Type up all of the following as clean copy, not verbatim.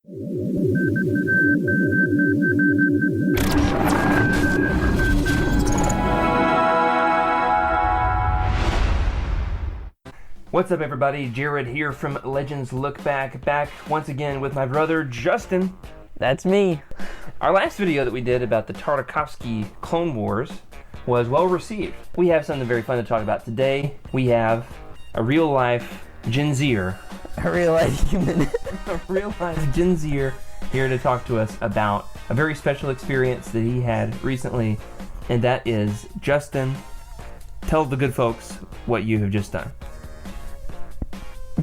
What's up, everybody? Jared here from Legends Look Back once again with my brother Justin. That's me. Our last video that we did about the Tartakovsky Clone Wars was well received. We have something very fun to talk about today. We have a real-life Gen Zer. A real-life human. A real-life Gen Zer here to talk to us about a very special experience that he had recently, and that is, Justin, tell the good folks what you have just done.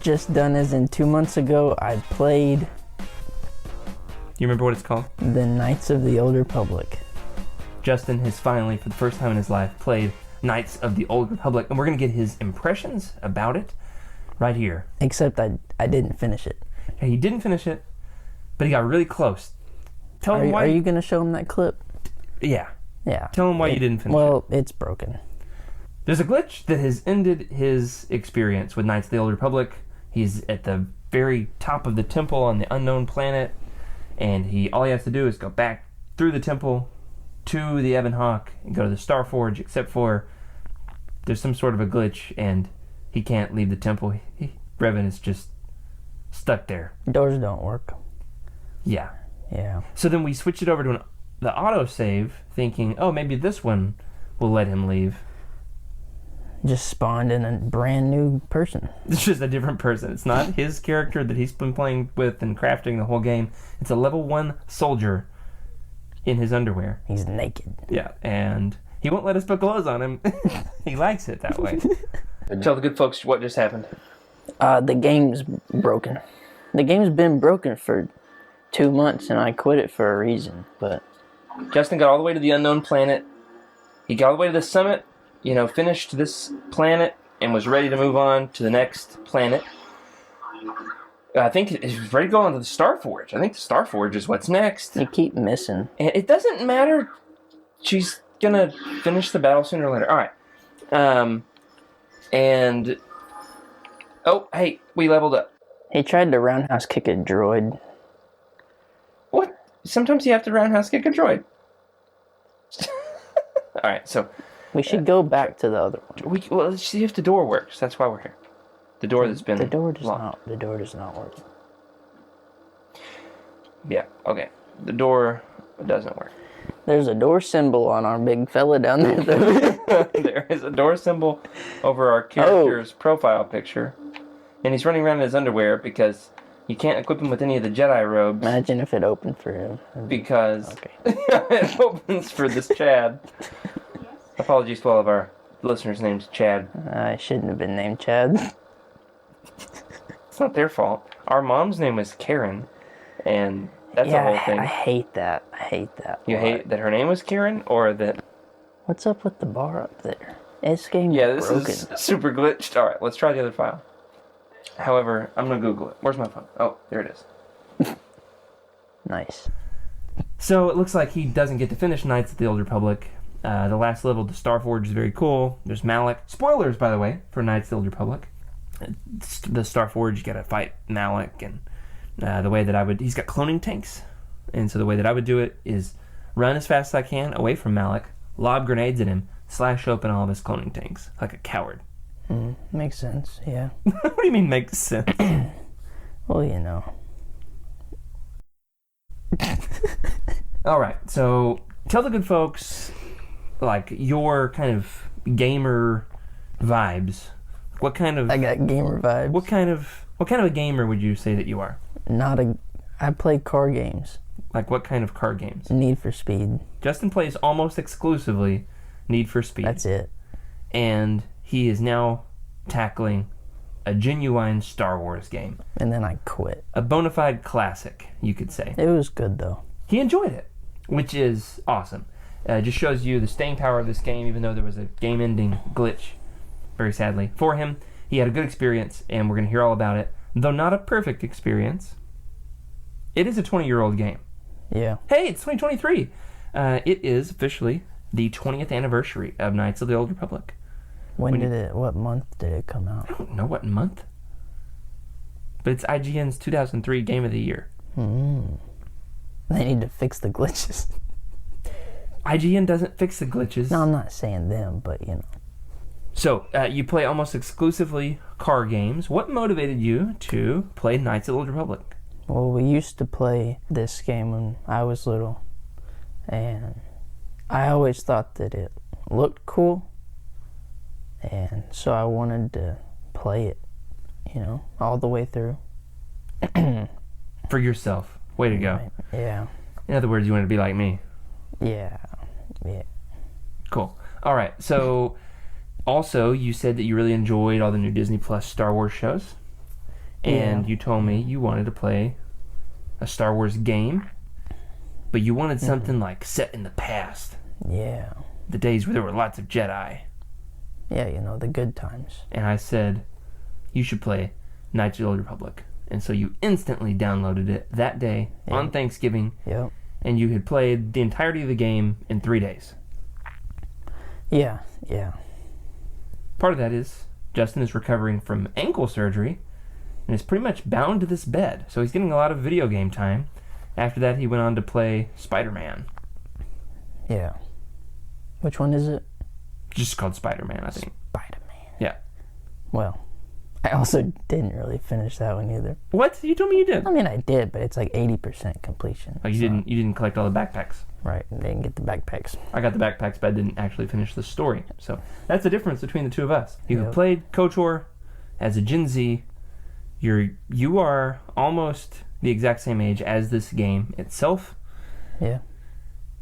Just done as in 2 months ago, I played... Do you remember what it's called? The Knights of the Old Republic. Justin has finally, for the first time in his life, played Knights of the Old Republic, and we're going to get his impressions about it right here. Except I didn't finish it. Hey, he didn't finish it, but he got really close. Tell him why. Are you going to show him that clip? Yeah. Yeah. Tell him why you didn't finish it. Well, it's broken. There's a glitch that has ended his experience with Knights of the Old Republic. He's at the very top of the temple on the unknown planet, and all he has to do is go back through the temple to the Ebon Hawk and go to the Star Forge, except for there's some sort of a glitch and he can't leave the temple. Revan is just stuck there. Doors don't work. Yeah. Yeah. So then we switch it over to the autosave, thinking, oh, maybe this one will let him leave. Just spawned in a brand new person. It's just a different person. It's not his character that he's been playing with and crafting the whole game. It's a level 1 soldier in his underwear. He's naked. Yeah, and he won't let us put clothes on him. He likes it that way. Tell the good folks what just happened. The game's broken. The game's been broken for 2 months, and I quit it for a reason, but... Justin got all the way to the unknown planet. He got all the way to the summit, finished this planet, and was ready to move on to the next planet. I think he's ready to go on to the Star Forge. I think the Star Forge is what's next. You keep missing. And it doesn't matter. She's gonna finish the battle sooner or later. Alright. Oh, hey, we leveled up. He tried to roundhouse kick a droid. What? Sometimes you have to roundhouse kick a droid. Alright, so... We should go back to the other one. Well, let's see if the door works. That's why we're here. The door that's been The door does locked. not work. Yeah, okay. The door doesn't work. There's a door symbol on our big fella down there. There is a door symbol over our character's profile picture. And he's running around in his underwear because you can't equip him with any of the Jedi robes. Imagine if it opened for him. Because it opens for this Chad. Apologies to all of our listeners' names, Chad. I shouldn't have been named Chad. It's not their fault. Our mom's name was Karen, and that's a whole thing. I hate that. You hate that her name was Karen, or that... What's up with the bar up there? This game's this broken. is super glitched. Alright, let's try the other file. However, I'm going to Google it. Where's my phone? Oh, there it is. Nice. So it looks like he doesn't get to finish Knights of the Old Republic. The last level, the Star Forge, is very cool. There's Malak. Spoilers, by the way, for Knights of the Old Republic. The Star Forge, you gotta fight Malak, and the way that he's got cloning tanks, and so the way that I would do it is run as fast as I can away from Malak, lob grenades at him, slash open all of his cloning tanks, like a coward. Makes sense, yeah. What do you mean makes sense? Well, Alright, so tell the good folks, like, your kind of gamer vibes. What kind of... I got gamer vibes. What kind of a gamer would you say that you are? I play car games. Like what kind of car games? Need for Speed. Justin plays almost exclusively Need for Speed. That's it. And he is now tackling a genuine Star Wars game. And then I quit. A bona fide classic, you could say. It was good, though. He enjoyed it, which is awesome. It just shows you the staying power of this game, even though there was a game-ending glitch, very sadly. For him, he had a good experience, and we're going to hear all about it. Though not a perfect experience, it is a 20-year-old game. Yeah. Hey, it's 2023. It is officially the 20th anniversary of Knights of the Old Republic. What month did it come out? I don't know what month. But it's IGN's 2003 Game of the Year. They need to fix the glitches. IGN doesn't fix the glitches. No, I'm not saying them, but you know. So, you play almost exclusively car games. What motivated you to play Knights of the Old Republic? Well, we used to play this game when I was little, and I always thought that it looked cool, and so I wanted to play it, you know, all the way through. For yourself. Way to go. Right. Yeah. In other words, you wanted to be like me. Yeah. Cool. All right. So, also, you said that you really enjoyed all the new Disney Plus Star Wars shows. And you told me you wanted to play a Star Wars game, but you wanted something like set in the past. Yeah. The days where there were lots of Jedi. Yeah, you know, the good times. And I said, you should play Knights of the Old Republic. And so you instantly downloaded it that day on Thanksgiving. Yep. And you had played the entirety of the game in 3 days. Yeah. Part of that is Justin is recovering from ankle surgery and is pretty much bound to this bed. So he's getting a lot of video game time. After that, he went on to play Spider-Man. Yeah. Which one is it? Just called Spider-Man, I think. Spider-Man. Yeah. Well, I also didn't really finish that one either. What? You told me you did. I mean, I did, but it's like 80% completion. Oh, you didn't collect all the backpacks. Right, I didn't get the backpacks. I got the backpacks, but I didn't actually finish the story. So that's the difference between the two of us. You have Yep. played KOTOR as a Gen Z. You are almost the exact same age as this game itself. Yeah.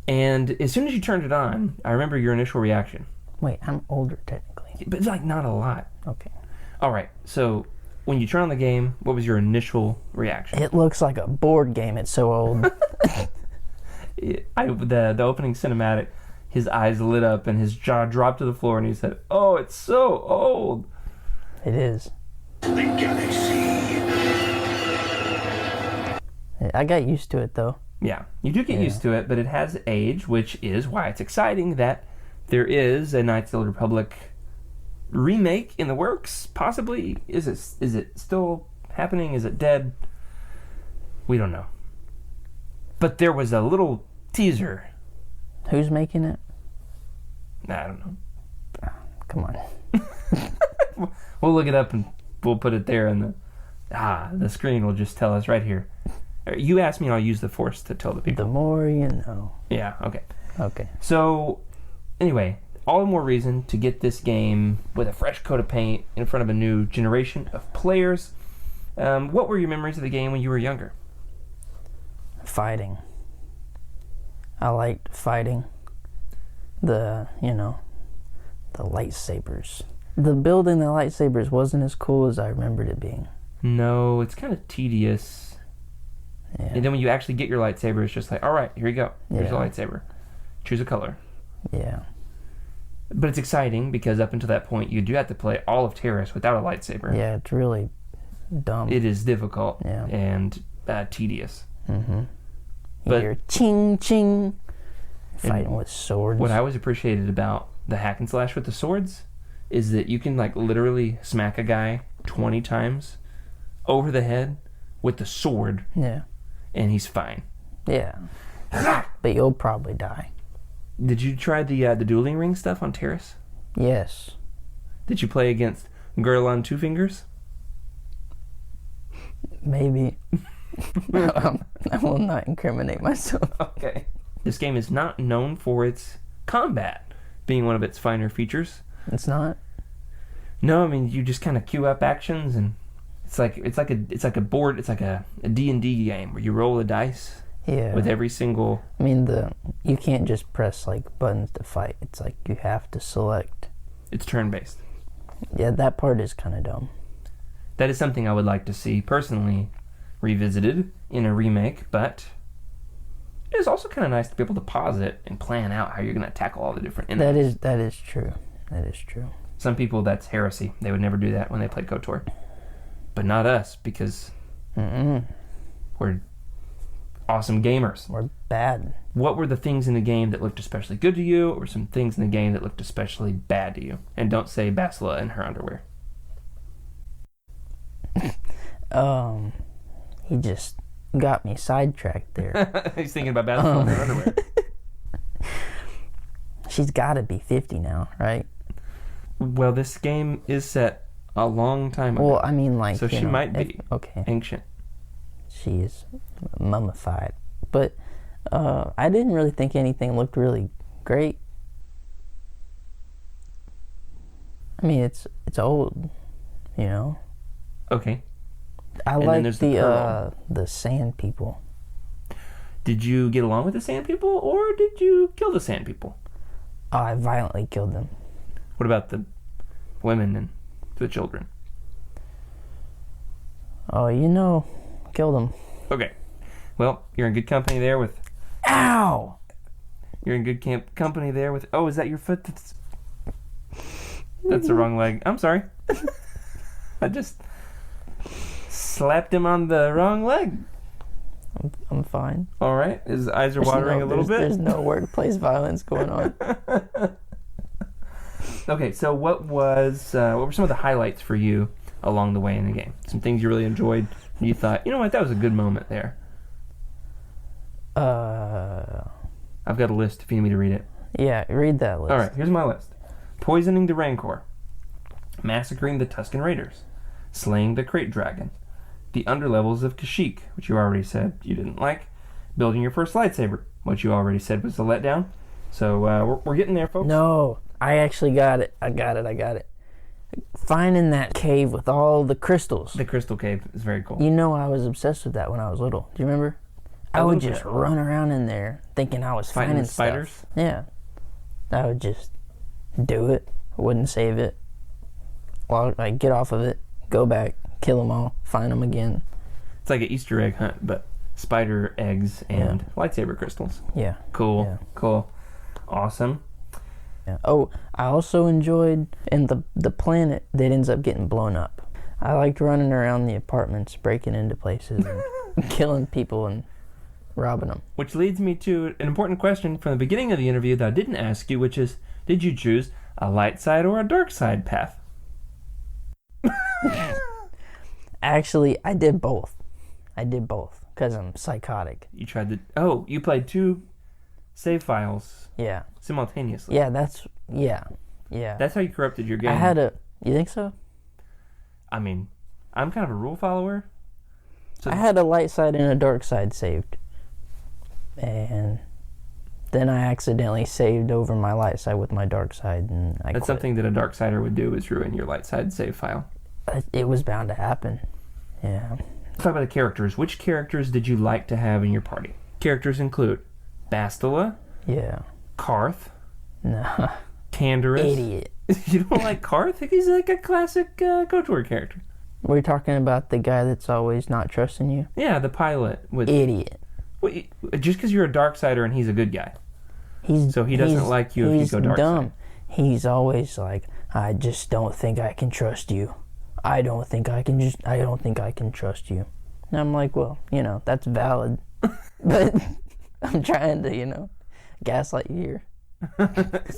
And as soon as you turned it on, I remember your initial reaction. Wait, I'm older technically. But it's like not a lot. Okay. All right. So when you turn on the game, what was your initial reaction? It looks like a board game. It's so old. The opening cinematic, his eyes lit up and his jaw dropped to the floor, and he said, "Oh, it's so old." It is. The galaxy. I got used to it though. Yeah, you do get used to it, but it has age, which is why it's exciting that there is a Knights of the Old Republic remake in the works. Possibly, is it still happening? Is it dead? We don't know. But there was a little teaser. Who's making it? I don't know. Come on. We'll look it up and we'll put it there, and the screen will just tell us right here. You asked me, and I'll use the Force to tell the people. The more you know. Yeah. Okay. Okay. So, anyway, all the more reason to get this game with a fresh coat of paint in front of a new generation of players. What were your memories of the game when you were younger? Fighting. I liked fighting. The lightsabers. The building the lightsabers wasn't as cool as I remembered it being. No, it's kind of tedious. Yeah. And then when you actually get your lightsaber, it's just like, all right, here you go. Here's a lightsaber. Choose a color. Yeah. But it's exciting because up until that point, you do have to play all of Terrace without a lightsaber. Yeah, it's really dumb. It is difficult Yeah. and tedious. Mm-hmm. But You're ching ching fighting with swords. what I always appreciated about the hack and slash with the swords is that you can like literally smack a guy 20 times over the head with the sword, Yeah. and he's fine. Yeah. But you'll probably die. Did you try the dueling ring stuff on Terrace? Yes. Did you play against Girl on Two Fingers? Maybe. I will not incriminate myself. Okay. This game is not known for its combat being one of its finer features. It's not? No, I mean you just kind of queue up actions, and it's like a board. It's like a D&D game where you roll the dice. Yeah. With every single. I mean, you can't just press like buttons to fight. It's like you have to select. It's turn-based. Yeah, that part is kind of dumb. That is something I would like to see personally revisited in a remake, but it's also kind of nice to be able to pause it and plan out how you're going to tackle all the different enemies. That is true. That is true. Some people, that's heresy. They would never do that when they played KOTOR. But not us, because we're awesome gamers. We're bad. What were the things in the game that looked especially good to you, or some things in the game that looked especially bad to you? And don't say Basila in her got me sidetracked there. He's thinking about basketball in her underwear. She's got to be 50 now, right? Well, this game is set a long time ago. Well, I mean, like, so she might be okay. ancient. She is mummified. But I didn't really think anything looked really great. I mean, it's old, you know. Okay. I And then like there's the sand people. Did you get along with the sand people, or did you kill the sand people? Oh, I violently killed them. What about the women and the children? Oh, you know, killed them. Okay. Well, you're in good company there with... Ow! You're in good company there with... Oh, is that your foot? That's the wrong leg. I'm sorry. I just slapped him on the wrong leg. I'm fine. All right. His eyes are watering a little bit. There's no workplace violence going on. Okay, so what were some of the highlights for you along the way in the game? Some things you really enjoyed. You thought, you know what, that was a good moment there. I've got a list if you need me to read it. Yeah, read that list. All right, here's my list. Poisoning the Rancor. Massacring the Tusken Raiders. Slaying the Crate Dragon. The underlevels of Kashyyyk, which you already said you didn't like. Building your first lightsaber, which you already said was a letdown. So we're getting there, folks. No, I actually got it. I got it. Finding that cave with all the crystals. The Crystal Cave is very cool. You know I was obsessed with that when I was little. Do you remember? I would just run around in there thinking I was Fighting finding the spiders? stuff. Yeah. I would just do it. I wouldn't save it. Well, I'd get off of it, go back, kill them all, find them again. It's like an Easter egg hunt, but spider eggs and lightsaber crystals. Yeah. Cool. Yeah. Cool. Awesome. Yeah. Oh, I also enjoyed in the planet that ends up getting blown up. I liked running around the apartments, breaking into places, and killing people and robbing them. Which leads me to an important question from the beginning of the interview that I didn't ask you, which is, did you choose a light side or a dark side path? Actually, I did both. Because I'm psychotic. You tried to... Oh, you played 2 save files Yeah. simultaneously. Yeah, Yeah. That's how you corrupted your game. You think so? I mean, I'm kind of a rule follower. So I had a light side and a dark side saved. And then I accidentally saved over my light side with my dark side, and I That's quit. something that a dark sider would do, is ruin your light side save file. It was bound to happen. Yeah. Let's talk about the characters. Which characters did you like to have in your party? Characters include Bastila, Yeah. Karth, No. Canderous. Idiot. You don't like Karth? He's like a classic KOTOR character. We're talking about the guy that's always not trusting you? Yeah, the pilot. Idiot. Just because you're a dark sider and he's a good guy. So he doesn't like you if you go dark dumb. side. He's always like, I just don't think I can trust you. I don't think I can trust you. And I'm like, well, that's valid. But I'm trying to, gaslight you here.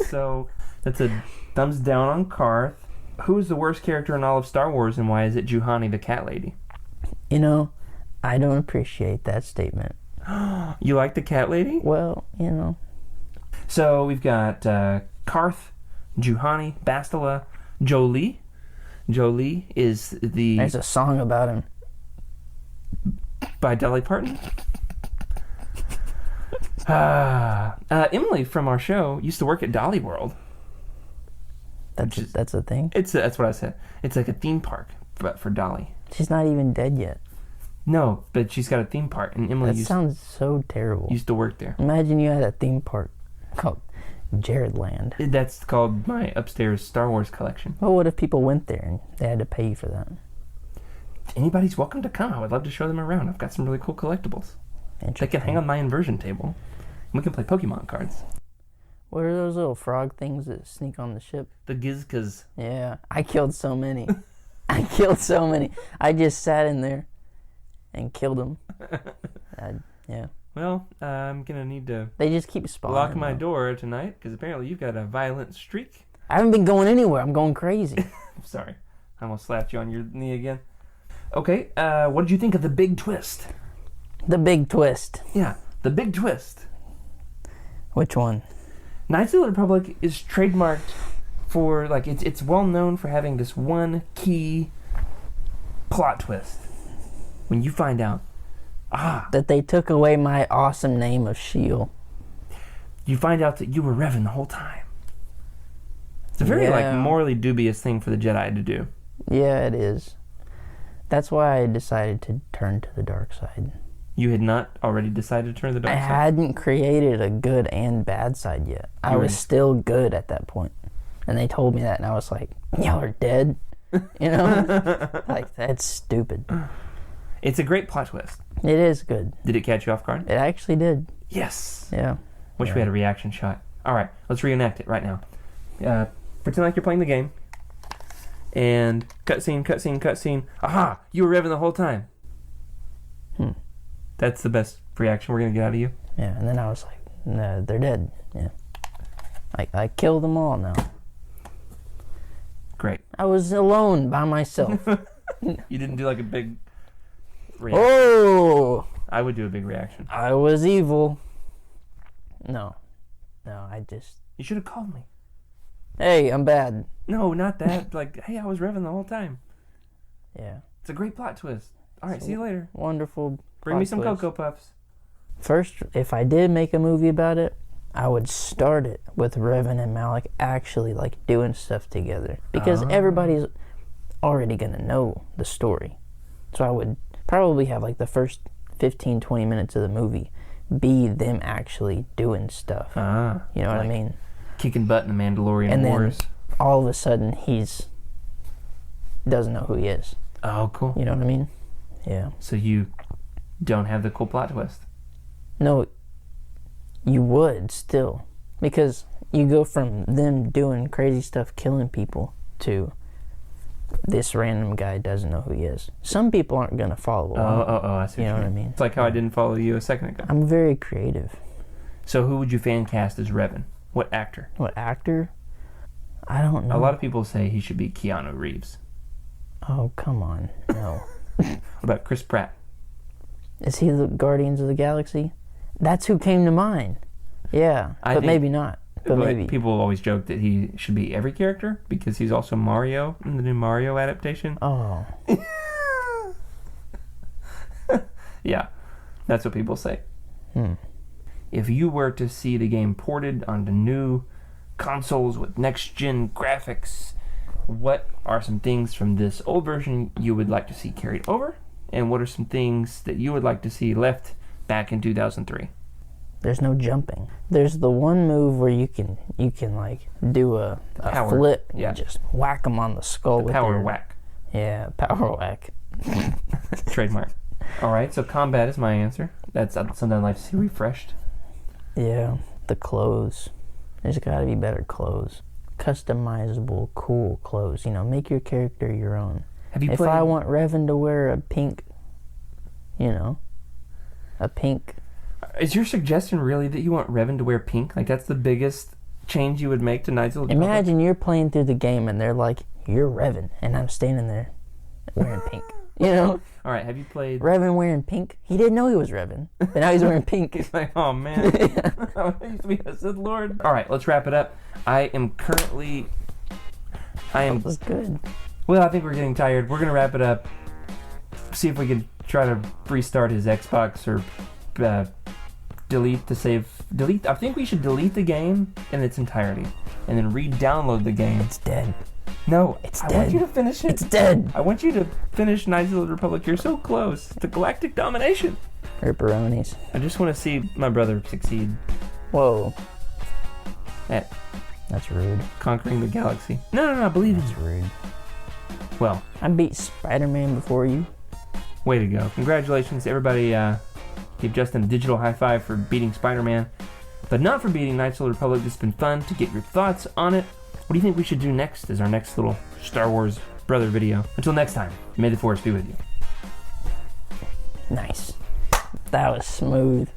So that's a thumbs down on Karth. Who's the worst character in all of Star Wars, and why is it Juhani the cat lady? I don't appreciate that statement. You like the cat lady? Well, So we've got Karth, Juhani, Bastila, Jolie. Jolie is the... There's a song about him. By Dolly Parton. Emily from our show used to work at Dolly World. That's a thing? That's what I said. It's like a theme park, but for Dolly. She's not even dead yet. No, but she's got a theme park, and Emily sounds so terrible. used to work there. Imagine you had a theme park called Jared Land. That's called my upstairs Star Wars collection. Well, what if people went there and they had to pay you for that? Anybody's welcome to come. I would love to show them around. I've got some really cool collectibles. They can hang on my inversion table. We can play Pokemon cards. What are those little frog things that sneak on the ship? The Gizkas. Yeah, I killed so many. I just sat in there and killed them. Yeah. Well, I'm going to need to They just keep spawning. lock my door tonight, because apparently you've got a violent streak. I haven't been going anywhere. I'm going crazy. I'm sorry. I almost slapped you on your knee again. Okay, what did you think of the big twist? The big twist. Yeah, the big twist. Which one? Knights of the Republic is trademarked for, like, it's well known for having this one key plot twist. When you find out, that they took away my awesome name of Shield. You find out that you were Revan the whole time. It's a very, like, morally dubious thing for the Jedi to do. Yeah, it is. That's why I decided to turn to the dark side. You had not already decided to turn to the dark side? I hadn't created a good and bad side yet. I was still good at that point. And they told me that, and I was like, y'all are dead. You know? Like, that's stupid. It's a great plot twist. It is good. Did it catch you off guard? It actually did. Yes. Yeah. Wish we had a reaction shot. All right, let's reenact it right now. Pretend like you're playing the game. And cutscene, cutscene, cutscene. Aha! You were Revan the whole time. That's the best reaction we're going to get out of you. Yeah, and then I was like, no, they're dead. Yeah. I killed them all now. Great. I was alone by myself. You didn't do like a big reaction. Oh! I would do a big reaction. I was evil. No, I just... You should have called me. Hey, I'm bad. No, not that. Like, hey, I was Revan the whole time. Yeah. It's a great plot twist. All right, see you later. Wonderful. Bring me some twist. Cocoa Puffs. First, if I did make a movie about it, I would start it with Revan and Malik actually, like, doing stuff together. Because everybody's already going to know the story. So I would probably have, like, the first 15, 20 minutes of the movie be them actually doing stuff. You know what I mean? Kicking butt in the Mandalorian and Wars. Then all of a sudden doesn't know who he is. Oh, cool. You know what I mean? Yeah. So you don't have the cool plot twist. No, you would still. Because you go from them doing crazy stuff, killing people, to this random guy doesn't know who he is. Some people aren't going to follow along. I see. You know what I mean? It's like how I didn't follow you a second ago. I'm very creative. So who would you fan cast as Revan? What actor? What actor? I don't know. A lot of people say he should be Keanu Reeves. Oh, come on. No. What about Chris Pratt? Is he the Guardians of the Galaxy? That's who came to mind. Yeah, but maybe not. But maybe. People always joke that he should be every character because he's also Mario in the new Mario adaptation. Oh. Yeah, that's what people say. If you were to see the game ported onto new consoles with next-gen graphics, what are some things from this old version you would like to see carried over? And what are some things that you would like to see left back in 2003? There's no jumping. There's the one move where you can like do a flip and just whack them on the skull with power whack. Yeah, power whack. Trademark. All right, so combat is my answer. That's something I'd like to see refreshed. Yeah, the clothes. There's got to be better clothes. Customizable, cool clothes. You know, make your character your own. If I want Revan to wear a pink, a pink... Is your suggestion really that you want Revan to wear pink? Like, that's the biggest change you would make to Knights of the Republic? Imagine you're playing through the game and they're like, you're Revan, and I'm standing there wearing pink. You know? All right, have you played... Revan wearing pink? He didn't know he was Revan, but now he's wearing pink. He's like, oh, man. I used to be a Sith Lord. All right, let's wrap it up. That was good. Well, I think we're getting tired. We're going to wrap it up. See if we can try to restart his Xbox or delete the save. I think we should delete the game in its entirety and then re-download the game. It's dead. No, it's dead. I want you to finish it. It's dead. I want you to finish Knights of the Republic. You're so close to galactic domination. Ripperonis. I just want to see my brother succeed. Whoa. That's rude. Conquering the galaxy. No, I believe That's rude. Well, I beat Spider-Man before you. Way to go. Congratulations, everybody. Give Justin a digital high five for beating Spider-Man, but not for beating Knights of the Republic. It's been fun to get your thoughts on it. What do you think we should do next as our next little Star Wars brother video? Until next time, may the Force be with you. Nice. That was smooth.